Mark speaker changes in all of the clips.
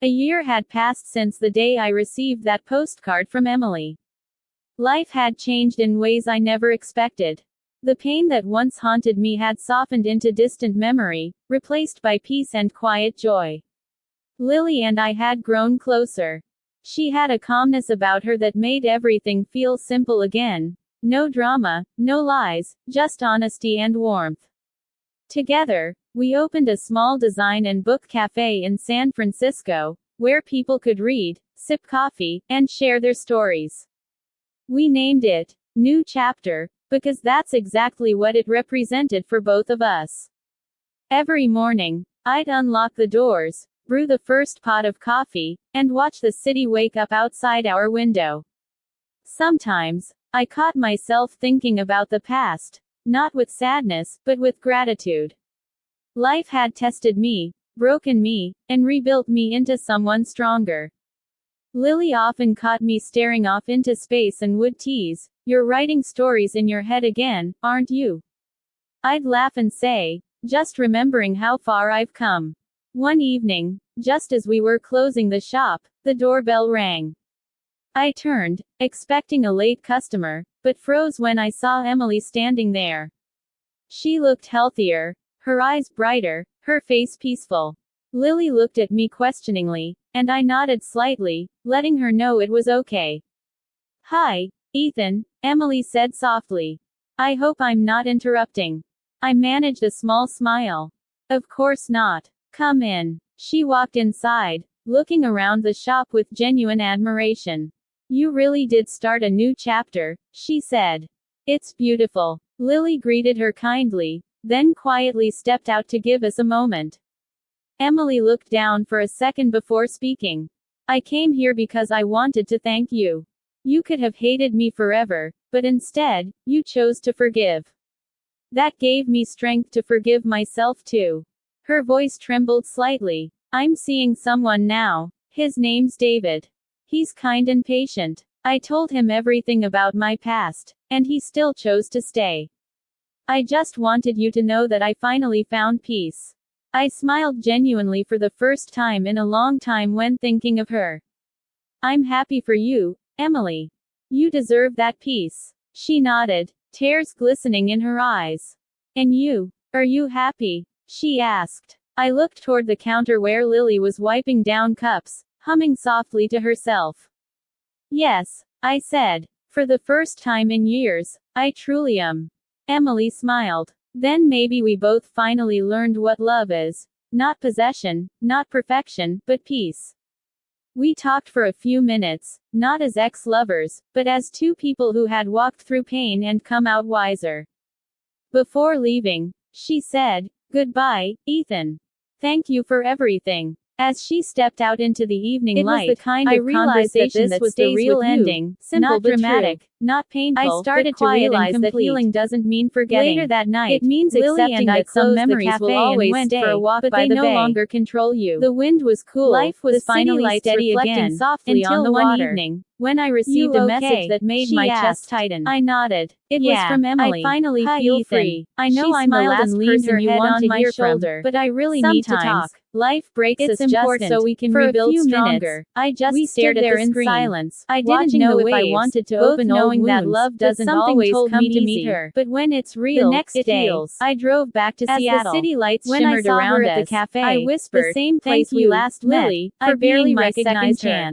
Speaker 1: A year had passed since the day I received that postcard from Emily. Life had changed in ways I never expected. The pain that once haunted me had softened into distant memory, replaced by peace and quiet joy. Lily and I had grown closer. She had a calmness about her that made everything feel simple again. No drama, no lies, just honesty and warmth. Together, we opened a small design and book cafe in San Francisco, where people could read, sip coffee, and share their stories. We named it New Chapter, because that's exactly what it represented for both of us. Every morning, I'd unlock the doors, brew the first pot of coffee, and watch the city wake up outside our window. Sometimes, I caught myself thinking about the past, not with sadness, but with gratitude. Life had tested me, broken me, and rebuilt me into someone stronger. Lily often caught me staring off into space and would tease, "You're writing stories in your head again, aren't you?" I'd laugh and say, "Just remembering how far I've come." One evening, just as we were closing the shop, the doorbell rang. I turned, expecting a late customer, but froze when I saw Emily standing there. She looked healthier, her eyes brighter, her face peaceful. Lily looked at me questioningly, and I nodded slightly, letting her know it was okay. "Hi, Ethan," Emily said softly. "I hope I'm not interrupting." I managed a small smile. "Of course not. Come in." She walked inside, looking around the shop with genuine admiration. "You really did start a new chapter," she said. "It's beautiful." Lily greeted her kindly, then quietly stepped out to give us a moment. Emily looked down for a second before speaking. "I came here because I wanted to thank you. You could have hated me forever, but instead, you chose to forgive. That gave me strength to forgive myself too." Her voice trembled slightly. "I'm seeing someone now. His name's David. He's kind and patient. I told him everything about my past, and he still chose to stay. I just wanted you to know that I finally found peace." I smiled genuinely for the first time in a long time when thinking of her. "I'm happy for you, Emily. You deserve that peace." She nodded, tears glistening in her eyes. "And you? Are you happy?" she asked. I looked toward the counter where Lily was wiping down cups, humming softly to herself. "Yes," I said. "For the first time in years, I truly am." Emily smiled. "Then maybe we both finally learned what love is. Not possession, not perfection, but peace." We talked for a few minutes, not as ex-lovers, but as two people who had walked through pain and come out wiser. Before leaving, she said, "Goodbye, Ethan. Thank you for everything." As she stepped out into the evening light, it was the kind of conversation that was the real ending, not dramatic, not painful, I started to realize that healing doesn't mean forgetting. Later that night, it means accepting that some memories will always stay, for a walk but they no longer control you. The wind was cool, life was finally steady again, softly on the water. One evening, when I received a message that made my chest tighten, I nodded. It was from Emily. "I finally feel free. I know I'm the last person you want to hear from, but I really need to talk. Life breaks us just so we can rebuild stronger." I just stared there in silence. I didn't know if I wanted to open knowing that love doesn't always come to meet her. But when it's real, the next day, I drove back to Seattle. As the city lights shimmered around us, at the cafe, I whispered, "The same place we last met, Lily, I barely recognized her."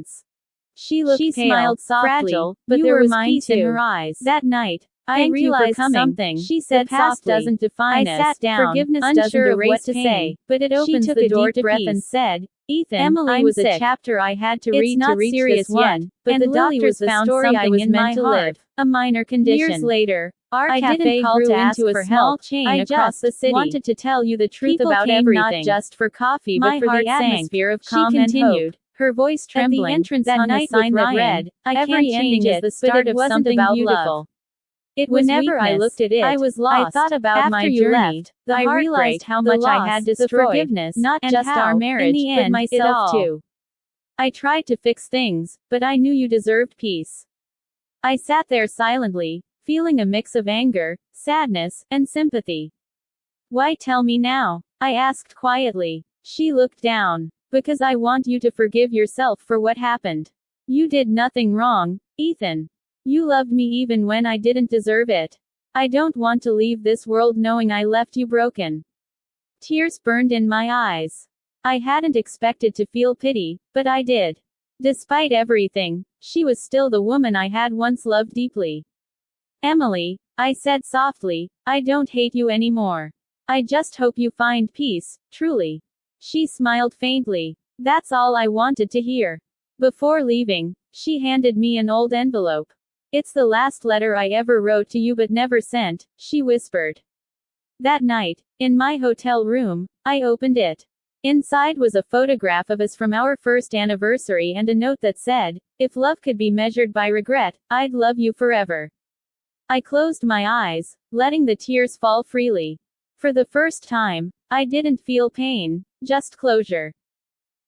Speaker 1: She looked pale, smiled softly, fragile, but there was peace in her eyes. That night, I realized something. She said, "The past doesn't define us." I sat down, forgiveness doesn't erase what to say, but it opens the door to peace. And said, "Ethan, Emily was a chapter I had to read to reach this one, but the doctors found something in my heart, a minor condition." Years later, our cafe grew into a small chain across the city. "I just wanted to tell you the truth about everything, not just for coffee, but for the atmosphere of calm and hope." Her voice trembling. At the entrance that night sign that read, "I can't change it," the start of something beautiful. It was whenever weakness. I looked at it, I was lost. I thought about after my journey. Left, the I realized how much I had destroyed. The forgiveness, not just our marriage, in the end, but myself too. I tried to fix things, but I knew you deserved peace. I sat there silently, feeling a mix of anger, sadness, and sympathy. "Why tell me now?" I asked quietly. She looked down. Because I want you to forgive yourself for what happened. You did nothing wrong, Ethan. You loved me even when I didn't deserve it. I don't want to leave this world knowing I left you broken. Tears burned in my eyes. I hadn't expected to feel pity, but I did. Despite everything, she was still the woman I had once loved deeply. Emily, I said softly, I don't hate you anymore. I just hope you find peace, truly. She smiled faintly. That's all I wanted to hear. Before leaving, she handed me an old envelope. It's the last letter I ever wrote to you but never sent, she whispered. That night, in my hotel room, I opened it. Inside was a photograph of us from our first anniversary and a note that said, if love could be measured by regret, I'd love you forever. I closed my eyes, letting the tears fall freely. For the first time, I didn't feel pain, just closure.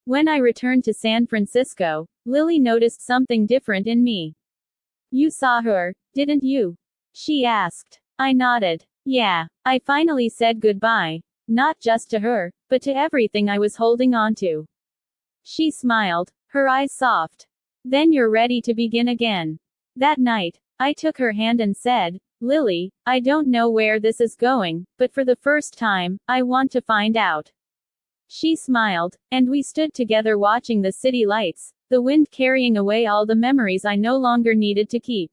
Speaker 1: When I returned to San Francisco, Lily noticed something different in me. You saw her, didn't you? She asked. I nodded. Yeah, I finally said goodbye. Not just to her, but to everything I was holding on to. She smiled, her eyes soft. Then you're ready to begin again. That night, I took her hand and said, Lily, I don't know where this is going, but for the first time, I want to find out. She smiled, and we stood together watching the city lights, the wind carrying away all the memories I no longer needed to keep.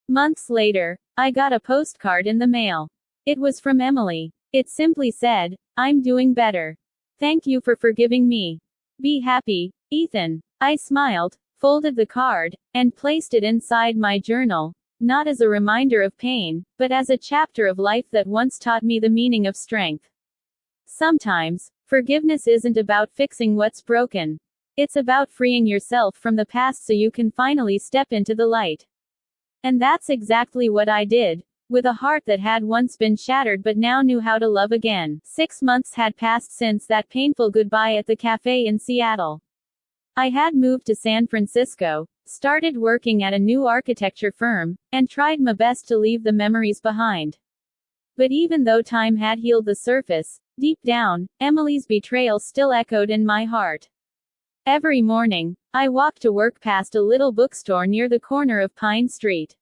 Speaker 1: Months later, I got a postcard in the mail. It was from Emily. It simply said, I'm doing better. Thank you for forgiving me. Be happy, Ethan. I smiled, folded the card, and placed it inside my journal, not as a reminder of pain, but as a chapter of life that once taught me the meaning of strength. Sometimes, forgiveness isn't about fixing what's broken. It's about freeing yourself from the past so you can finally step into the light. And that's exactly what I did. With a heart that had once been shattered but now knew how to love again. 6 months had passed since that painful goodbye at the cafe in Seattle. I had moved to San Francisco, started working at a new architecture firm, and tried my best to leave the memories behind. But even though time had healed the surface, deep down, Emily's betrayal still echoed in my heart. Every morning, I walked to work past a little bookstore near the corner of Pine Street.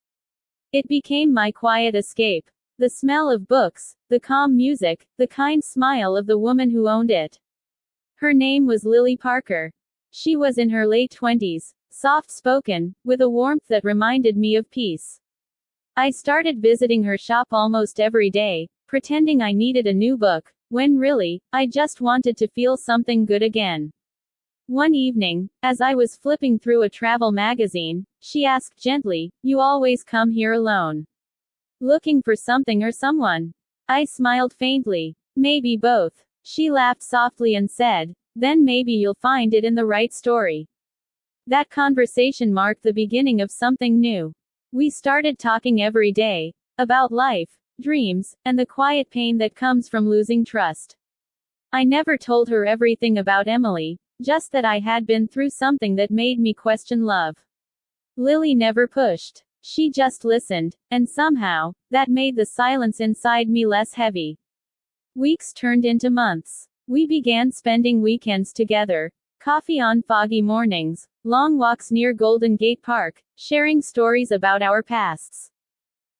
Speaker 1: It became my quiet escape. The smell of books, the calm music, the kind smile of the woman who owned it. Her name was Lily Parker. She was in her late 20s, soft-spoken, with a warmth that reminded me of peace. I started visiting her shop almost every day, pretending I needed a new book, when really, I just wanted to feel something good again. One evening, as I was flipping through a travel magazine, she asked gently, You always come here alone? Looking for something or someone? I smiled faintly. Maybe both. She laughed softly and said, Then maybe you'll find it in the right story. That conversation marked the beginning of something new. We started talking every day, about life, dreams, and the quiet pain that comes from losing trust. I never told her everything about Emily, just that I had been through something that made me question love. Lily never pushed. She just listened, and somehow, that made the silence inside me less heavy. Weeks turned into months. We began spending weekends together, coffee on foggy mornings, long walks near Golden Gate Park, sharing stories about our pasts.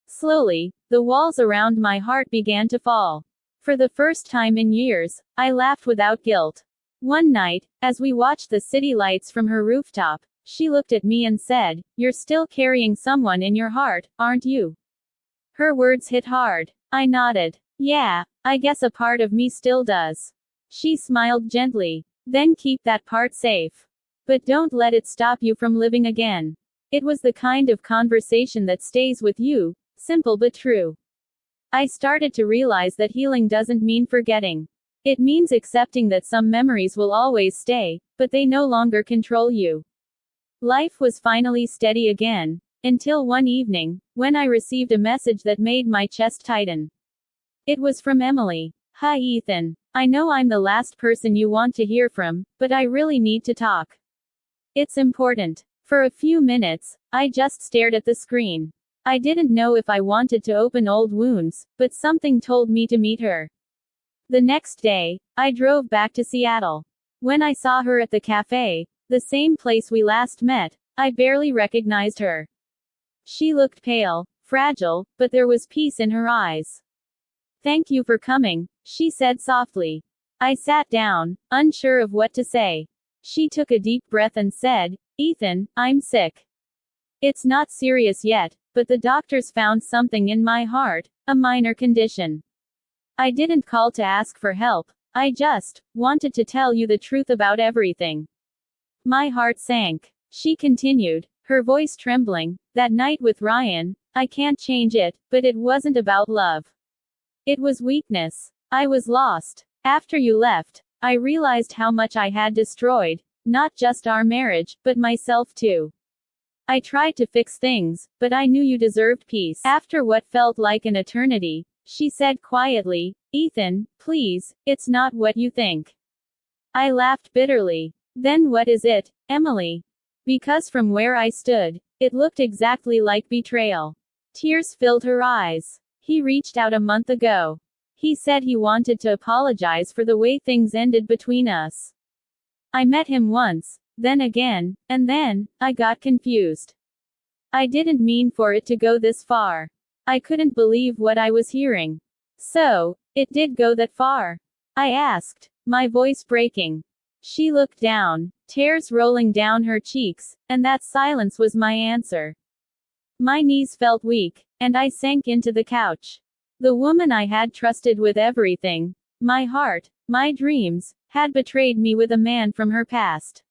Speaker 1: Slowly, the walls around my heart began to fall. For the first time in years, I laughed without guilt. One night, as we watched the city lights from her rooftop, she looked at me and said, You're still carrying someone in your heart, aren't you? Her words hit hard. I nodded. Yeah, I guess a part of me still does. She smiled gently. Then keep that part safe. But don't let it stop you from living again. It was the kind of conversation that stays with you, simple but true. I started to realize that healing doesn't mean forgetting. It means accepting that some memories will always stay, but they no longer control you. Life was finally steady again, until one evening, when I received a message that made my chest tighten. It was from Emily. Hi Ethan. I know I'm the last person you want to hear from, but I really need to talk. It's important. For a few minutes, I just stared at the screen. I didn't know if I wanted to open old wounds, but something told me to meet her. The next day, I drove back to Seattle. When I saw her at the cafe, the same place we last met, I barely recognized her. She looked pale, fragile, but there was peace in her eyes. "Thank you for coming," she said softly. I sat down, unsure of what to say. She took a deep breath and said, "Ethan, I'm sick. It's not serious yet, but the doctors found something in my heart, a minor condition. I didn't call to ask for help. I just wanted to tell you the truth about everything." My heart sank. She continued, her voice trembling, "That night with Ryan, I can't change it, but it wasn't about love. It was weakness. I was lost. After you left, I realized how much I had destroyed, not just our marriage, but myself too. I tried to fix things, but I knew you deserved peace." After what felt like an eternity, she said quietly, "Ethan, please, it's not what you think." I laughed bitterly. "Then what is it, Emily?" Because from where I stood, it looked exactly like betrayal. Tears filled her eyes. "He reached out a month ago. He said he wanted to apologize for the way things ended between us. I met him once, then again, and then, I got confused. I didn't mean for it to go this far. I couldn't believe what I was hearing." "So, it did go that far?" I asked, my voice breaking. She looked down, tears rolling down her cheeks, and that silence was my answer. My knees felt weak, and I sank into the couch. The woman I had trusted with everything, my heart, my dreams, had betrayed me with a man from her past.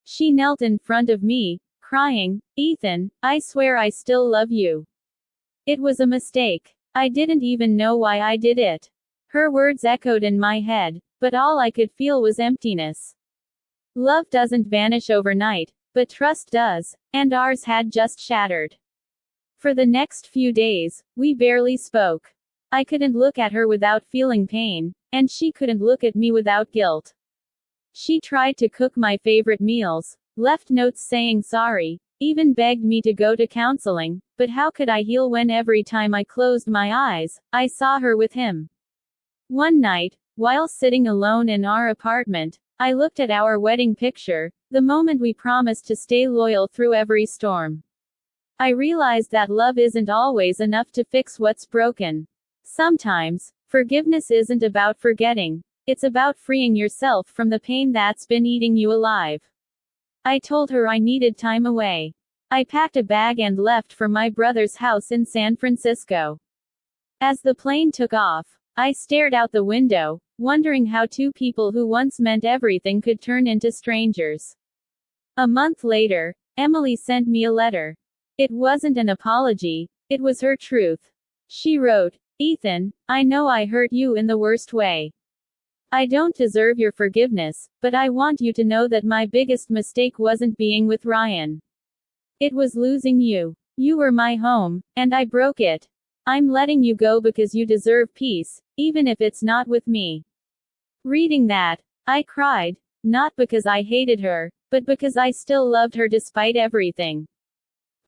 Speaker 1: She knelt in front of me, crying, "Ethan, I swear I still love you. It was a mistake. I didn't even know why I did it." Her words echoed in my head, but all I could feel was emptiness. Love doesn't vanish overnight, but trust does, and ours had just shattered. For the next few days, we barely spoke. I couldn't look at her without feeling pain, and she couldn't look at me without guilt. She tried to cook my favorite meals, left notes saying sorry, even begged me to go to counseling, but how could I heal when every time I closed my eyes, I saw her with him? One night, while sitting alone in our apartment, I looked at our wedding picture, the moment we promised to stay loyal through every storm. I realized that love isn't always enough to fix what's broken. Sometimes, forgiveness isn't about forgetting. It's about freeing yourself from the pain that's been eating you alive. I told her I needed time away. I packed a bag and left for my brother's house in San Francisco. As the plane took off, I stared out the window, wondering how two people who once meant everything could turn into strangers. A month later, Emily sent me a letter. It wasn't an apology, it was her truth. She wrote, "Ethan, I know I hurt you in the worst way. I don't deserve your forgiveness, but I want you to know that my biggest mistake wasn't being with Ryan. It was losing you. You were my home, and I broke it. I'm letting you go because you deserve peace, even if it's not with me." Reading that, I cried, not because I hated her, but because I still loved her despite everything.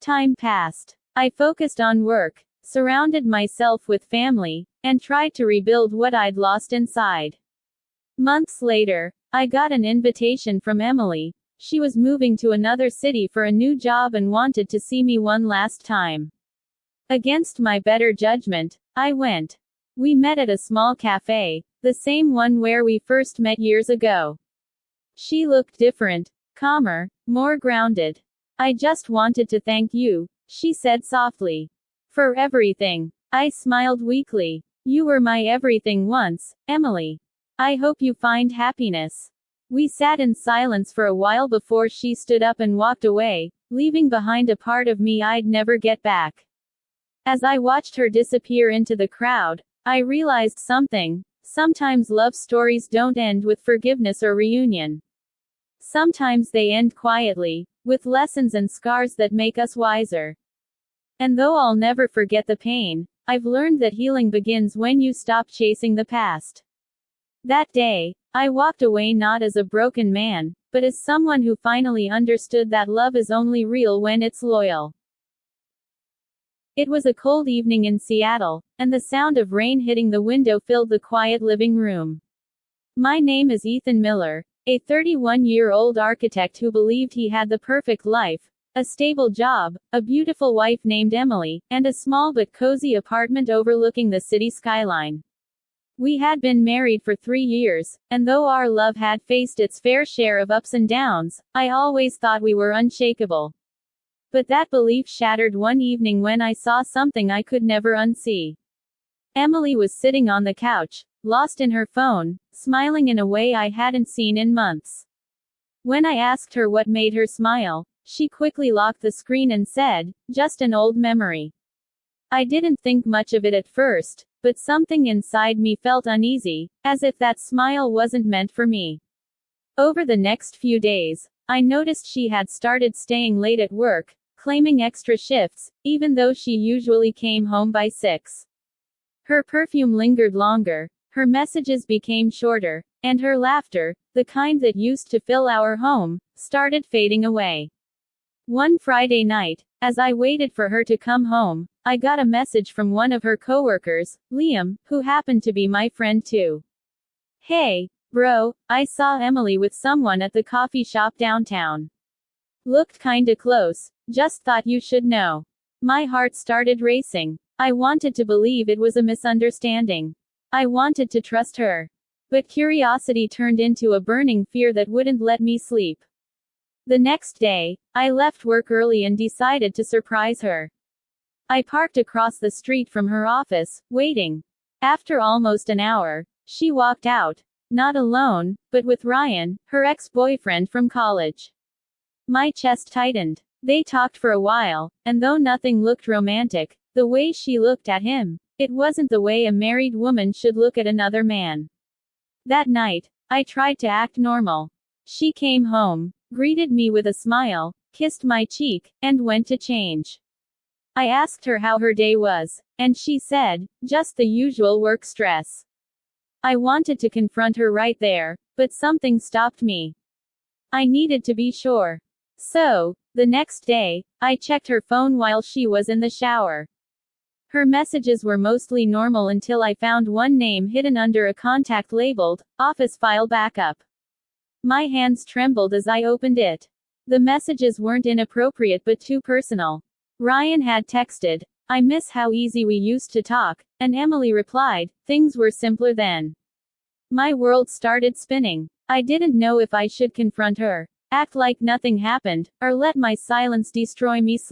Speaker 1: Time passed. I focused on work, surrounded myself with family, and tried to rebuild what I'd lost inside. Months later, I got an invitation from Emily. She was moving to another city for a new job and wanted to see me one last time. Against my better judgment, I went. We met at a small cafe, the same one where we first met years ago. She looked different, calmer, more grounded. "I just wanted to thank you," she said softly. "For everything." I smiled weakly. "You were my everything once, Emily. I hope you find happiness." We sat in silence for a while before she stood up and walked away, leaving behind a part of me I'd never get back. As I watched her disappear into the crowd, I realized something. Sometimes love stories don't end with forgiveness or reunion. Sometimes they end quietly, with lessons and scars that make us wiser. And though I'll never forget the pain, I've learned that healing begins when you stop chasing the past. That day, I walked away not as a broken man, but as someone who finally understood that love is only real when it's loyal. It was a cold evening in Seattle, and the sound of rain hitting the window filled the quiet living room. "My name is Ethan Miller," A 31-year-old architect who believed he had the perfect life, a stable job, a beautiful wife named Emily, and a small but cozy apartment overlooking the city skyline. We had been married for 3 years, and though our love had faced its fair share of ups and downs, I always thought we were unshakable. But that belief shattered one evening when I saw something I could never unsee. Emily was sitting on the couch, lost in her phone, smiling in a way I hadn't seen in months. When I asked her what made her smile, she quickly locked the screen and said, "Just an old memory." I didn't think much of it at first, but something inside me felt uneasy, as if that smile wasn't meant for me. Over the next few days, I noticed she had started staying late at work, claiming extra shifts, even though she usually came home by 6. Her perfume lingered longer, her messages became shorter, and her laughter, the kind that used to fill our home, started fading away. One Friday night, as I waited for her to come home, I got a message from one of her coworkers, Liam, who happened to be my friend too. "Hey, bro, I saw Emily with someone at the coffee shop downtown. Looked kinda close, just thought you should know." My heart started racing. I wanted to believe it was a misunderstanding. I wanted to trust her. But curiosity turned into a burning fear that wouldn't let me sleep. The next day, I left work early and decided to surprise her. I parked across the street from her office, waiting. After almost an hour, she walked out. Not alone, but with Ryan, her ex-boyfriend from college. My chest tightened. They talked for a while, and though nothing looked romantic, the way she looked at him, it wasn't the way a married woman should look at another man. That night, I tried to act normal. She came home, greeted me with a smile, kissed my cheek, and went to change. I asked her how her day was, and she said, "Just the usual work stress." I wanted to confront her right there, but something stopped me. I needed to be sure. So, the next day, I checked her phone while she was in the shower. Her messages were mostly normal until I found one name hidden under a contact labeled, "Office File Backup." My hands trembled as I opened it. The messages weren't inappropriate but too personal. Ryan had texted, "I miss how easy we used to talk," and Emily replied, "Things were simpler then." My world started spinning. I didn't know if I should confront her, act like nothing happened, or let my silence destroy me slowly.